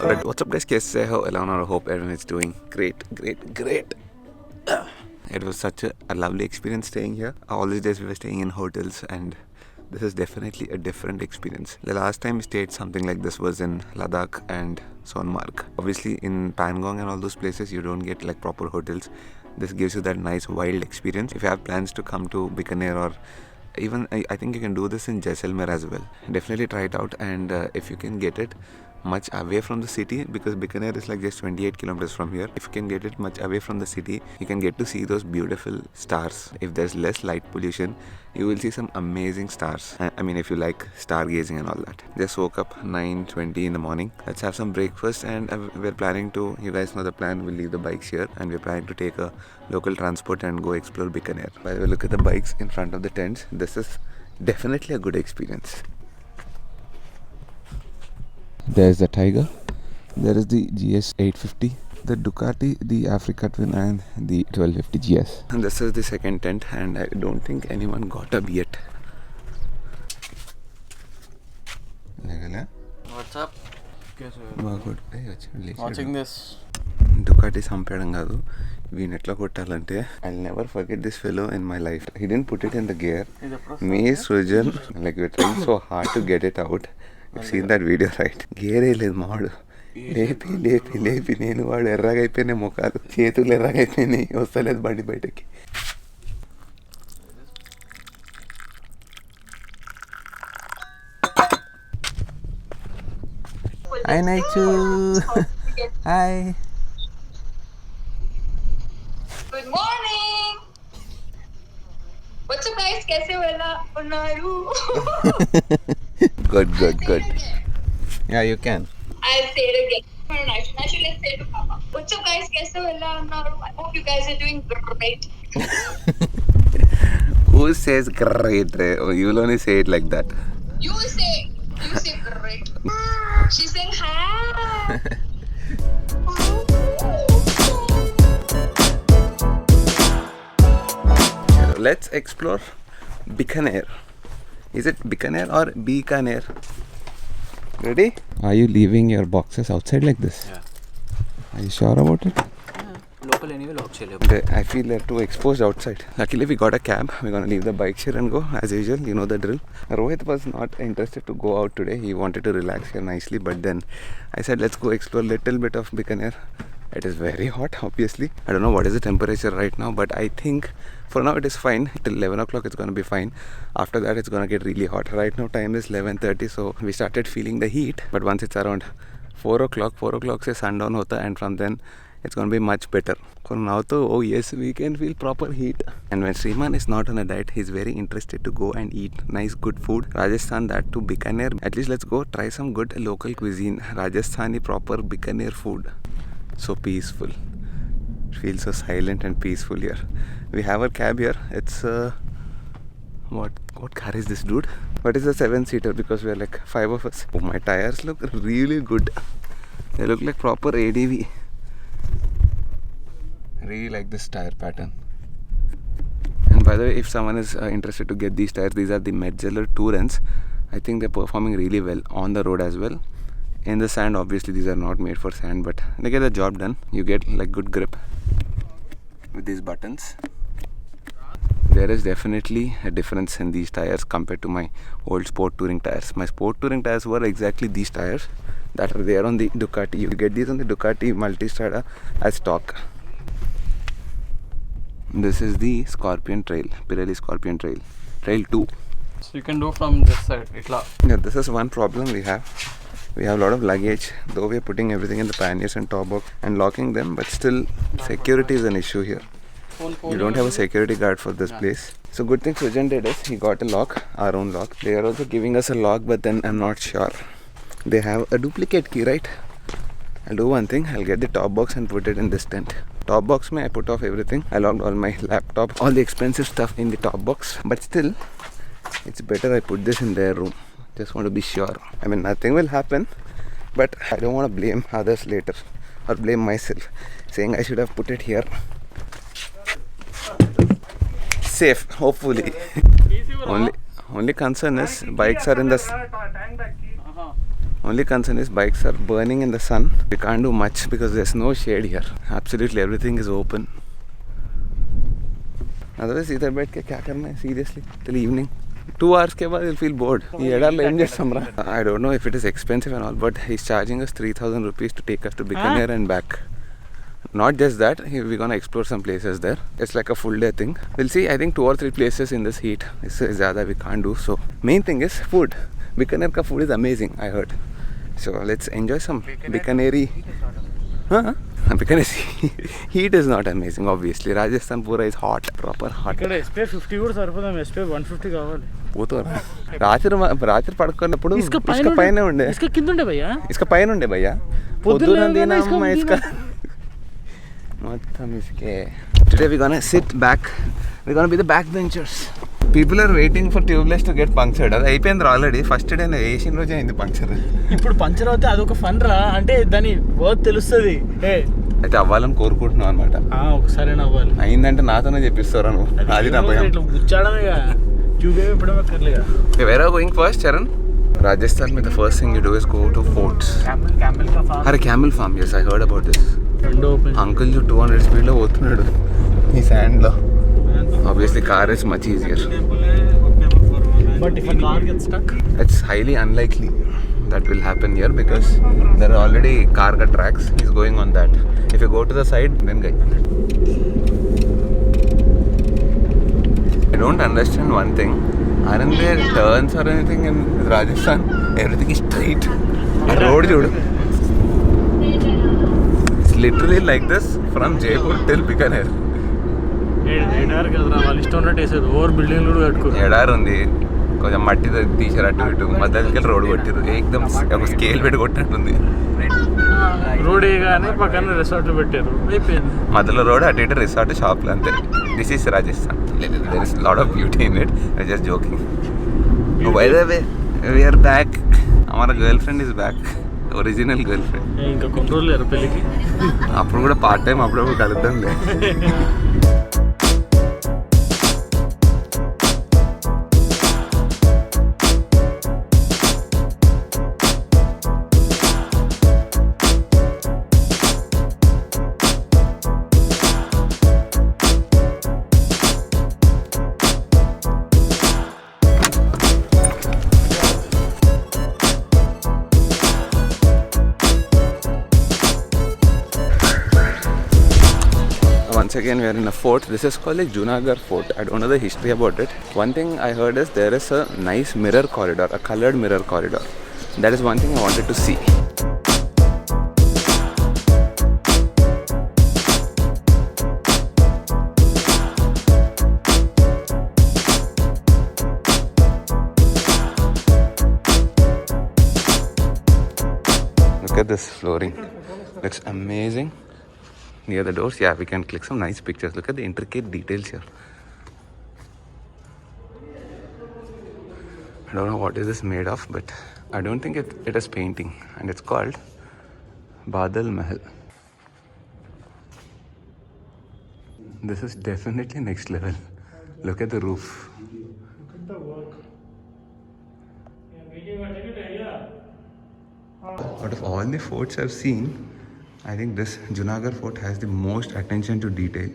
But what's up guys, कैसे हो? Eleanor, hope everyone is doing great. It was such a lovely experience staying here. All these days we were staying in hotels and this is definitely a different experience. The last time we stayed something like this was in Ladakh and Sonmarg. Obviously in Pangong and all those places you don't get like proper hotels. This gives you that nice wild experience. If you have plans to come to Bikaner or even I think you can do this in Jaisalmer as well. Definitely try it out, and if you can get it much away from the city, because Bikaner is like just 28 kilometers from here. If you can get it much away from the city, you can get to see those beautiful stars. If there's less light pollution, you will see some amazing stars. I mean, if you like stargazing and all that. Just woke up 9:20 in the morning. Let's have some breakfast, and we're planning to, you guys know the plan, we'll leave the bikes here and we're planning to take a local transport and go explore Bikaner. By the way, look at the bikes in front of the tents. This is definitely a good experience. There's the Tiger. There is the GS 850, the Ducati, the Africa Twin, and the 1250 GS. And this is the second tent, and I don't think anyone got up yet. What's up? Watching this. Ducati చంపేయడం కాదు, వీని ఎట్లా కొట్టాలంటే I'll never forget this fellow in my life. He didn't put it in the gear. Me, Srujan, like we're trying so hard to get it out. You've seen that video, right? గేరే లేదు మావాడు. లేపి నేను వాడు ఎర్రగైపోయినాయి ముఖాలు, చేతులు ఎర్రగైపోయినాయి, వస్తలేదు బండి బయటకి. హాయ్ నైచు. Hi. Good morning. What's up guys? कैसे हो ఎలా ఉన్నారు? Good. Yeah, you can. I'll say it again. Actually, let's say it to Papa. What's up guys? कैसे हो ఎలా ఉన్నారు? I hope you guys are doing great. Who says great? You'll only say it like that. You say great. She's saying hi. Let's explore Bikaner. Is it Bikaner or Bikaner? Ready? Are you leaving your boxes outside like this? Yeah. Are you sure about it? Yeah. Local anyway, local. I feel they're too exposed outside. Luckily we got a cab. We're gonna leave the bikes here and go as usual. You know the drill. Rohit was not interested to go out today. He wanted to relax here nicely, but then I said let's go explore a little bit of Bikaner. It is very hot, obviously. I don't know what is the temperature right now, but I think for now it is fine. Till 11 o'clock it's going to be fine. After that it's going to get really hot. Right now time is 11:30, so we started feeling the heat. But once it's around 4 o'clock se sundown hota, and from then it's going to be much better. For now though, oh yes, we can feel proper heat. And when Sriman is not on a diet, he's very interested to go and eat nice good food. Rajasthan, that to Bikaner. At least let's go try some good local cuisine. Rajasthani proper Bikaner food. So peaceful. It feels so silent and peaceful here. We have our cab here. It's what car is this, dude? What is a 7-seater? Because we are like 5 of us. Oh, my tires look really good. They look like proper ADV. I really like this tire pattern. And by the way, if someone is interested to get these tires, these are the Metzeler Tourens. I think they're performing really well on the road as well. In the sand, obviously these are not made for sand, but they get the job done. You get like good grip with these buttons. There is definitely a difference in these tires compared to my old sport touring tires. My sport touring tires were exactly these tires that are there on the Ducati. You get these on the Ducati Multistrada as stock. This is the Scorpion Trail, Pirelli Scorpion Trail, Trail 2. So you can do from this side. Yeah, this is one problem we have. We have a lot of luggage, though we are putting everything in the panniers and top box and locking them, but still security is an issue here. You don't have a security guard for this place. So good thing Sujan did is he got a lock, our own lock. They are also giving us a lock, but then I'm not sure. They have a duplicate key, right? I'll do one thing, I'll get the top box and put it in this tent. Top box mein I put off everything. I locked all my laptop, all the expensive stuff in the top box. But still, it's better I put this in their room. Just want to be sure. I mean, nothing will happen, but I don't want to blame others later or blame myself, saying I should have put it here. Safe, hopefully. Only concern is bikes are in the Only concern is bikes are burning in the sun. We can't do much because there's no shade here. Absolutely everything is open. Otherwise इधर बैठ के क्या करना है seriously till evening. 2 hours के बाद you'll feel bored. ये एडार ఏం చేస్తాం రా? I don't know if it is expensive and all, but he's charging us 3,000 rupees to take us to Bikaner and back. Not just that, we're gonna explore some places there. It's like a full day thing. We'll see. I think 2 or 3 places in this heat. इससे ज़्यादा we can't do. So main thing is food. Bikaner ka food is amazing, I heard. So let's enjoy some Bikaneri. Huh? Bikaneri heat is not amazing, obviously. Rajasthan pura is hot, proper hot. ఇక్కడ SP 50 కూడా సరిపోదాం. SP 150 కావాలి. పోతో రాత్రి పడుకున్నప్పుడు ఇసుక పైన ఉండే. ఇసుక కింద ఉండే భయ్యా. ఇసుక పైన ఉండే భయ్యా. పొద్దున తినమ్మ ఇసుక మొత్తం ఇసుకే. Today we're gonna sit back. We're gonna be the backbenchers. People are waiting for tubeless to get punctured. అది అయిపోయింది ఆల్రెడీ. ఫస్ట్ డే వేసిన రోజే అయింది పంక్చర్. ఇప్పుడు పంచర్ అవుతే అదొక ఫన్ రా. అంటే దాని వర్త్ తెలుస్తుంది. అయితే అవ్వాలని కోరుకుంటున్నావు అనమాట. ఒకసారి అవ్వాలి. అయిందంటే నాతోనే చెప్పిస్తారా నువ్వు? అది నా భయం. గుచ్చాడమేగా. ట్యూబ్ ఏమి ఇప్పుడు అక్కర్లేగా. Where are you going first, Charan? Rajasthan में the first thing you do is go to forts. Camel का farm. అరే camel farm, yes, I heard about this. రెండో ఓపెన్. అంకుల్ 200 స్పీడ్లో పోతున్నాడు ఈ శాండ్లో. Obviously car is much easier. But if a car gets stuck? It's highly unlikely that will happen here because there are already cargo tracks. He's going on that. If you go to the side, then guy. I don't understand one thing. Aren't there turns or anything in Rajasthan? Everything is straight. Road judu. It's literally like this from Jaipur till Bikaner. ఎడారు కదరా, వాళ్ళు ఇష్టం ఉన్నట్టు వేసారు. Over బిల్డింగ్లు కూడా కట్టుకోరు. ఎడారు ఉంది, కొంచెం మట్టి తీసారు అటు ఇటు, మధ్యలోకి రోడ్ కొట్టారు. ఏకదం ఒక స్కేల్ పెట్టి కొట్టినట్టుంది. రోడ్ వేయగానే పక్కన రిసార్ట్లు పెట్టారు, అయిపోయింది. మధ్యలో రోడ్, అటు ఇటు రిసార్ట్, షాప్లు, అంతే. This is Rajasthan. There is lot of beauty in it. I just joking. By the way we are back. हमारा girlfriend is back. Original girl friend. ఇంకా కొన్ని రోజులు లేరు పెళ్ళికి. అప్పుడు కూడా పార్ట్ టైం అప్పుడప్పుడు కలుద్దాంలే. Once again we are in a fort. This is called like Junagarh Fort. I don't know the history about it. One thing I heard is there is a nice mirror corridor, a colored mirror corridor. That is one thing I wanted to see. Look at this flooring. Looks amazing. Near the doors, yeah, we can click some nice pictures. Look at the intricate details here. I don't know what is this made of, but I don't think it is painting, and it's called Badal Mahal. This is definitely next level. Look at the roof. Look at the work. Out of all the forts I've seen, I think this Junagarh Fort has the most attention to detail.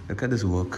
Look at this work.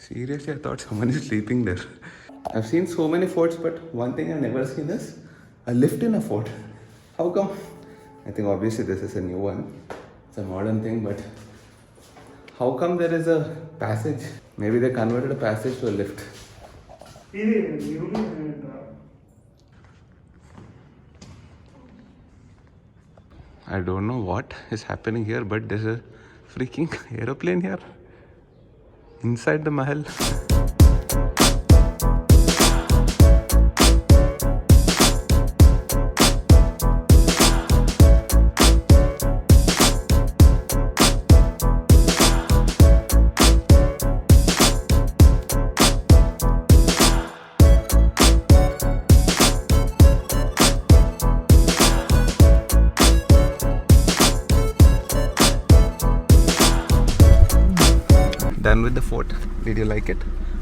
Seriously, I thought someone is sleeping there. I've seen so many forts, but one thing I've never seen is a lift in a fort. How come? I think obviously this is a new one. It's a modern thing, but how come there is a passage? Maybe they converted a passage to a lift. I don't know what is happening here, but there's a freaking aeroplane here inside the mahal. done with the fort. Did you like it?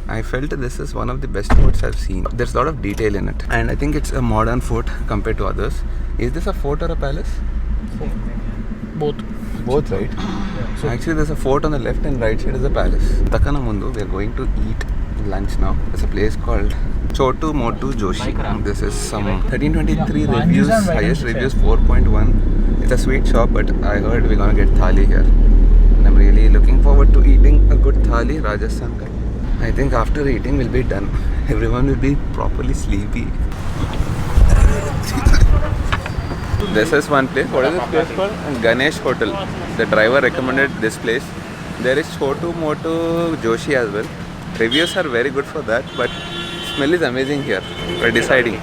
I felt this is one of the best forts I've seen. There's a lot of detail in it, and I think it's a modern fort compared to others. Is this a fort or a palace? Both. Both, right? So actually, there's a fort on the left and right side is a palace. Takana Mundu, we are going to eat lunch now. There's a place called Chotu Motu Joshi. This is some 1323 reviews, highest reviews 4.1. It's a sweet shop, but I heard we're gonna get thali here. And I'm really looking forward to eating a good thali, Rajasthan ka. I think after eating we'll be done. Everyone will be properly sleepy. This is one place. What is this place called? Ganesh Hotel. The driver recommended this place. There is Chotu Motu Joshi as well. Reviews are very good for that, but smell is amazing here. We're deciding.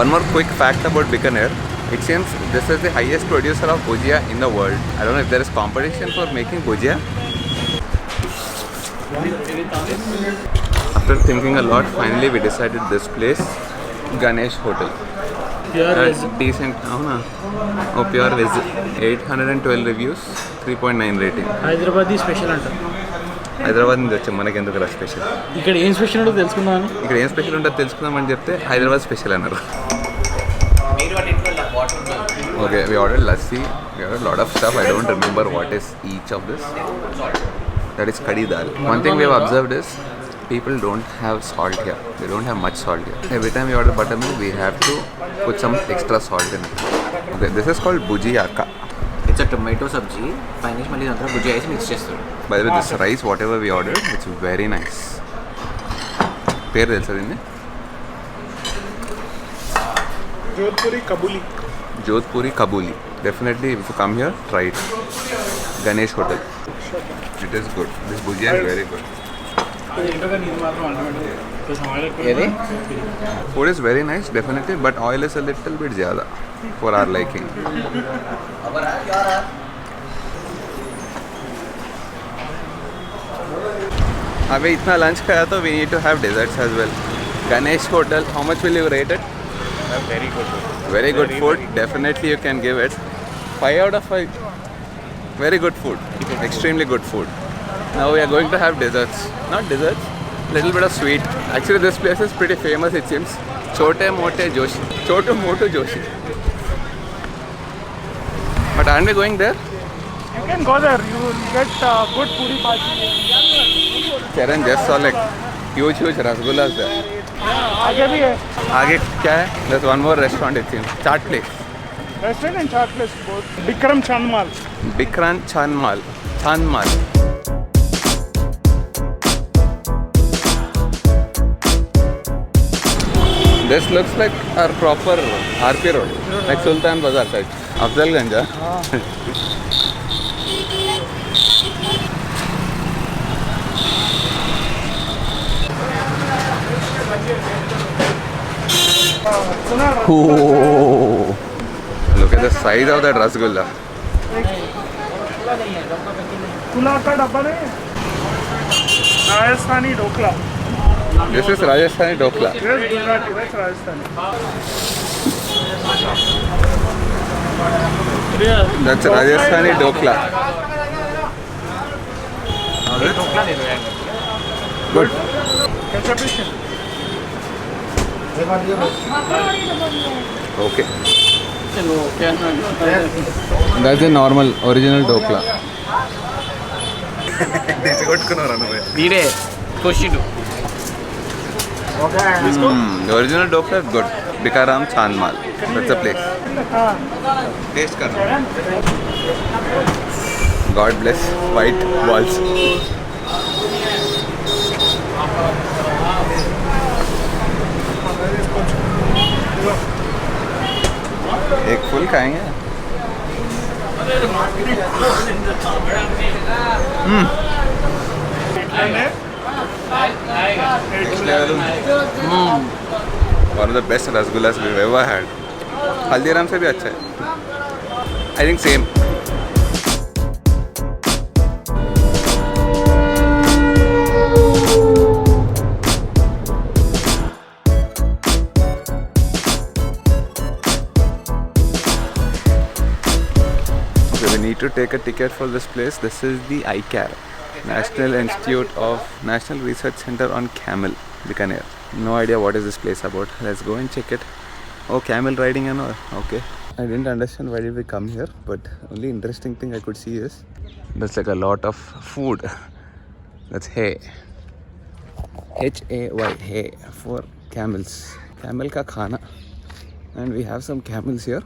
One more quick fact about Bikaner. It seems this is the highest producer of bhujia in the world. I don't know if there is competition for making bhujia. After thinking a lot, finally we decided this place, Ganesh Hotel. Pure That's decent. Oh, pure veg. 812 reviews, 3.9 rating. Hyderabad special అంట. హైదరాబాద్ నుంచి వచ్చాం, మనకెందుకు రా special. ఇక్కడ ఏం special ఉంటుందో తెలుసుకుందామని. ఇక్కడ ఏం స్పెషల్ ఉంటుందో తెలుసుకుందామని చెప్తే హైదరాబాద్ స్పెషల్ అన్నారు. Okay, we ordered lassi. We ordered a lot of stuff. I don't remember what is each of this. That is kadi dal. One thing we have observed is people don't have salt here. They don't have much salt here. Every time we order buttermilk, we have to put some extra salt in it. Okay, this is called bhujiyaka. It's a tomato sabji. Finally, mali andra bhujia is mix chestadu. By the way, this rice, whatever we ordered, it's very nice. Peru telsa dinni? Jodhpuri Kabuli. Definitely, if you come here, try it. Ganesh Hotel. It is good. This bhujia is very good. Food is very nice, definitely, but oil is a little bit zyada for our liking. अभी इतना lunch खाया तो we need to have desserts as well. Ganesh Hotel, how much will you rate it? Very good. Very good food. Definitely you can give it 5 out of 5. Very good food. Extremely good food. Now we are going to have desserts. Not desserts, little bit of sweet. Actually this place is pretty famous, it seems. Chotu Motu Joshi. Chotu Motu Joshi. But aren't we going there? You can go there. You will get good puri bhaji. Charan just saw like huge rasgullas there. आगे भी है. आगे क्या है? There's one more restaurant it seems. Chaat place. Restaurant and chaat place both. Bikram Chandmal. Bikram Chandmal. This looks like our proper RP road, like Sultan Bazaar side. Afzalganj. Oh, look at the size of that rasgulla. कुला का डब्बा नहीं. Rajasthani dhokla. This is Rajasthani dokla. Yes, Gujarati. That's Rajasthani. That's Rajasthani dokla. Good. Ketchup is. Okay. That's the normal original dokla. Neede question. The original dokla is good. Bikaram Chandmal. That's the place. Taste kar. God bless white walls. एक full खाएंगे. Next level. One of the best rasgullas we've ever had. Haldiram से भी अच्छा है. I think same. Okay, we need to take a ticket for this place. This is the iCar. National Institute of National Research Center on Camel, Bikaner. No idea what is this place about. Let's go and check it. Oh, camel riding and all. Okay. I didn't understand why did we come here, but only interesting thing I could see is there's like a lot of food. That's hay. Hay, hay for camels. Camel ka khana. And we have some camels here.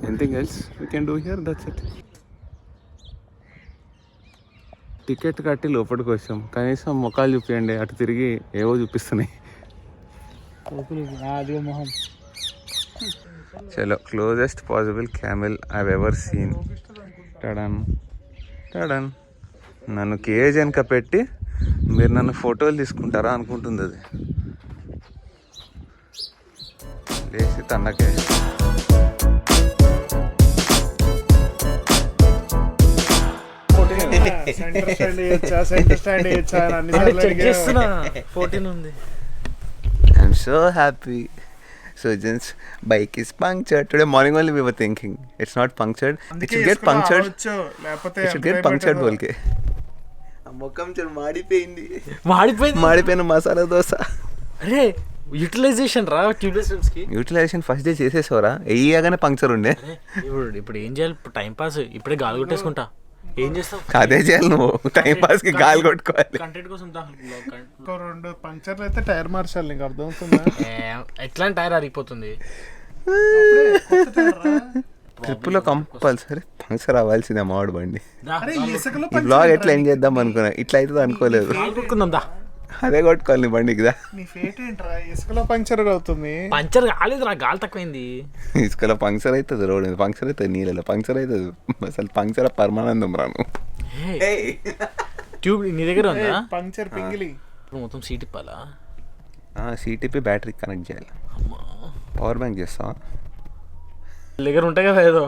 Anything else we can do here? That's it. Ticket కట్టి లోపలికి వచ్చాం, కనీసం ముఖాలు చూపించండి, అటు తిరిగి ఏవో చూపిస్తున్నాయి. చలో, closest possible camel I ever seen. టడన్ టడన్. నన్ను కేజ్ వెనక పెట్టి మీరు నన్ను ఫోటోలు తీసుకుంటారా అనుకుంటుంది అది. లేచి తన్నకే I'm so happy. So Jin's bike is punctured. Today morning only we were thinking it's not punctured. It should get punctured. It should get punctured bolke. మొక్కం చూడు మాడిపోయిన మసాలా దోశ. అరే యూటిలైజేషన్ రా ట్యూబ్లెస్. యూటిలైజేషన్ ఫస్ట్ డే చేసేసావరా, వేయగానే puncture ఉండే. ఇప్పుడు ఏం చేయాలి? Time pass ఇప్పుడే గాలి కొట్టేసుకుంటా. ఏం చేస్తావు? అదే చేయాలి, నువ్వు టైం పాస్ కి గాలి కొట్టుకోవాలి. కంటెంట్ కోసం రెండు పంక్చర్లు అయితే టైర్ మార్చాలి. నీకు అర్థమవుతుందా? ఎట్లాంటి టైర్ అరిగిపోతుంది. ట్రిప్ లో కంపల్సరీ పంక్చర్ అవ్వాల్సిందే మావాడు బండి. ఈ బ్లాగ్ ఎట్లా ఏం చేద్దాం అనుకున్నా, ఇట్లా అవుతుంది అనుకోలేదు. అదే కొట్టుకోవాలి నీ బండికి. నీ ఫేట్ ఏంట్రా, ఇసుకలో పంక్చర్ అవుతుంది. పంచర్ కాలేదురా, గాలి తక్కువైంది. ఇసుకలో పంక్చర్ అవుతుంది, రోడ్ మీద పంక్చర్ అవుతుంది, నీళ్ళలో పంక్చర్ అవుతుంది. అసలు పంక్చర్ పర్మానందం రాను. ట్యూబ్ నీ దగ్గర ఉందా? పంక్చర్ పింగిలి. మొత్తం సీట్ ఇప్పాలా? సీట్ ఇప్పి బ్యాటరీ కనెక్ట్ చేయాలి. పవర్ బ్యాంక్ చేస్తావా? దగ్గర ఉంటాయి కదా ఏదో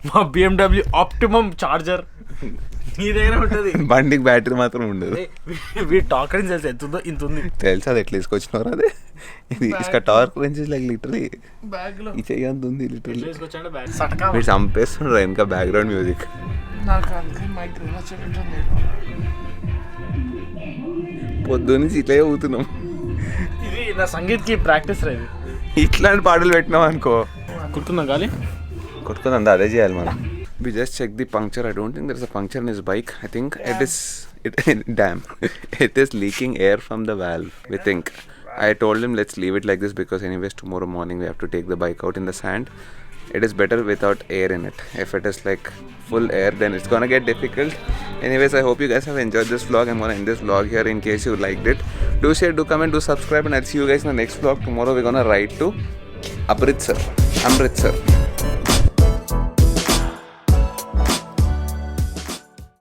మా BMW ఆప్టిమమ్ చార్జర్ నీ దగ్గర ఉంటుంది. బండికి బ్యాటరీ మాత్రం ఉండదు. వీ టాక్ అని తెలుసు ఎంత ఉందో, ఇంత ఉంది తెలుసు. అది ఎట్లా తీసుకొచ్చినారు? అదే ఇది ఇసుక టార్క్ రేంజెస్ లైక్ లిటరలీ ఈ చెయ్యి అంత ఉంది. లిటరలీ మీరు చంపేస్తున్నారు ఇంకా బ్యాక్గ్రౌండ్ మ్యూజిక్. పొద్దున్నీ ఇట్లా ఊతున్నాం. ఇది నా సంగీత్కి ప్రాక్టీస్ రా. ఇది ఇట్లాంటి పాటలు పెట్టినాం అనుకో కుట్టుకుందాం, గాలి కొట్టుకుందాం. అదే చేయాలి మనం. We just check the puncture. I don't think there is a puncture in his bike. I think it is leaking air from the valve, we think. I told him let's leave it like this because anyways tomorrow morning we have to take the bike out in the sand. It is better without air in it. If it is like full air then it's gonna get difficult. Anyways, I hope you guys have enjoyed this vlog. I'm gonna end this vlog here in case you liked it. Do share, do comment, do subscribe, and I'll see you guys in the next vlog. Tomorrow we're gonna ride to Amritsar.